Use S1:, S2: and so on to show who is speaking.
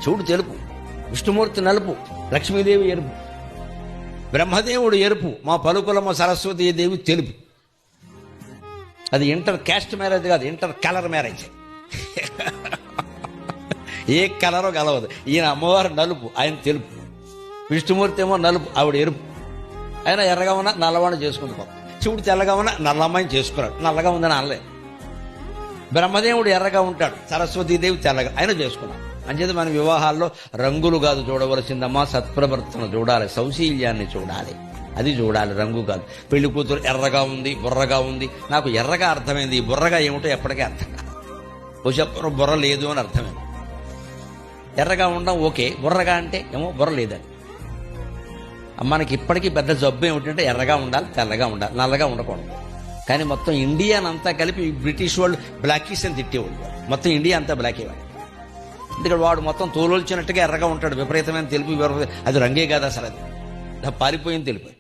S1: శివుడు తెలుపు, విష్ణుమూర్తి నలుపు, లక్ష్మీదేవి ఎరుపు, బ్రహ్మదేవుడు ఎరుపు, మా పలుకులమ్మ సరస్వతీదేవి తెలుపు. అది ఇంటర్ క్యాస్ట్ మ్యారేజ్ కాదు, ఇంటర్ కలర్ మ్యారేజ్. ఏ కలరో కలవదు. ఈయన అమ్మవారు నలుపు, ఆయన తెలుపు. విష్ణుమూర్తి ఏమో నలుపు, ఆవిడ ఎరుపు. ఆయన ఎర్రగా ఉన్నా నల్లవాడిని చేసుకుంది పాపం. శివుడు తెల్లగా ఉన్నా నల్లమ్మాయిని చేసుకున్నాడు, నల్లగా ఉందని అనలే. బ్రహ్మదేవుడు ఎర్రగా ఉంటాడు, సరస్వతీదేవి తెల్లగా, ఆయన చేసుకున్నాడు. అంచేది మన వివాహాల్లో రంగులు కాదు చూడవలసిందమ్మా, సత్ప్రవర్తన చూడాలి, సౌశీల్యాన్ని చూడాలి, అది చూడాలి, రంగు కాదు. పెళ్లి కూతురు ఎర్రగా ఉంది, బుర్రగా ఉంది. నాకు ఎర్రగా అర్థమైంది, ఈ బుర్రగా ఏమిటో ఎప్పటికీ అర్థం కాదు. చెప్పరు బుర్ర లేదు అని అర్థమైంది. ఎర్రగా ఉండడం ఓకే, బుర్రగా అంటే ఏమో బుర్ర లేదని. మనకి ఇప్పటికీ పెద్ద జబ్బు ఏమిటంటే ఎర్రగా ఉండాలి, తెల్లగా ఉండాలి, నల్లగా ఉండకూడదు. కానీ మొత్తం ఇండియానంతా కలిపి బ్రిటిష్ వాళ్ళు బ్లాకీస్ అని తిట్టేవాళ్ళు. మొత్తం ఇండియా అంతా బ్లాక్ అయ్యేవాడు. ఎందుకంటే వాడు మొత్తం తోలొల్చినట్టుగా ఎర్రగా ఉంటాడు, విపరీతమైన తెలుపు. అది రంగే కాదు అసలు, అది పారిపోయింది తెలుపు.